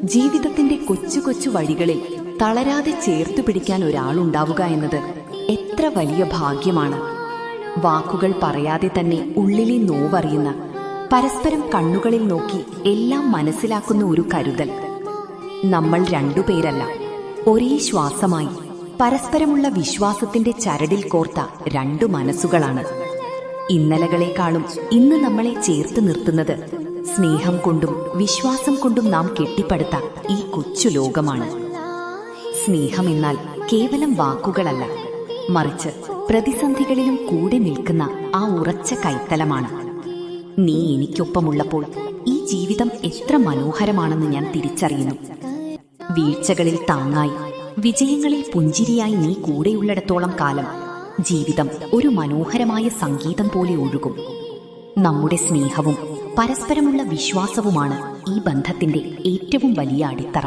ജീവിതത്തിന്റെ കൊച്ചു കൊച്ചു വഴികളിൽ തളരാതെ ചേർത്തു പിടിക്കാൻ ഒരാളുണ്ടാവുക എന്നത് എത്ര വലിയ ഭാഗ്യമാണ്. വാക്കുകൾ പറയാതെ തന്നെ ഉള്ളിലെ നോവറിയുന്ന, പരസ്പരം കണ്ണുകളിൽ നോക്കി എല്ലാം മനസ്സിലാക്കുന്ന ഒരു കരുതൽ. നമ്മൾ രണ്ടുപേരല്ല, ഒരേ ശ്വാസമായി പരസ്പരമുള്ള വിശ്വാസത്തിന്റെ ചരടിൽ കോർത്ത രണ്ടു മനസ്സുകളാണ്. ഇന്നലകളെക്കാളും ഇന്ന് നമ്മളെ ചേർത്ത് നിർത്തുന്നത് സ്നേഹം കൊണ്ടും വിശ്വാസം കൊണ്ടും നാം കെട്ടിപ്പടുത്ത ഈ കൊച്ചു ലോകമാണ്. സ്നേഹമെന്നാൽ കേവലം വാക്കുകളല്ല, മറിച്ച് പ്രതിസന്ധികളിലും കൂടെ നിൽക്കുന്ന ആ ഉറച്ച കൈത്തലമാണ്. നീ എനിക്കൊപ്പമുള്ളപ്പോൾ ഈ ജീവിതം എത്ര മനോഹരമാണെന്ന് ഞാൻ തിരിച്ചറിയുന്നു. വീഴ്ചകളിൽ താങ്ങായി, വിജയങ്ങളിൽ പുഞ്ചിരിയായി നീ കൂടെയുള്ളിടത്തോളം കാലം ജീവിതം ഒരു മനോഹരമായ സംഗീതം പോലെ ഒഴുകും. നമ്മുടെ സ്നേഹവും പരസ്പരമുള്ള വിശ്വാസവുമാണ് ഈ ബന്ധത്തിന്റെ ഏറ്റവും വലിയ അടിത്തറ.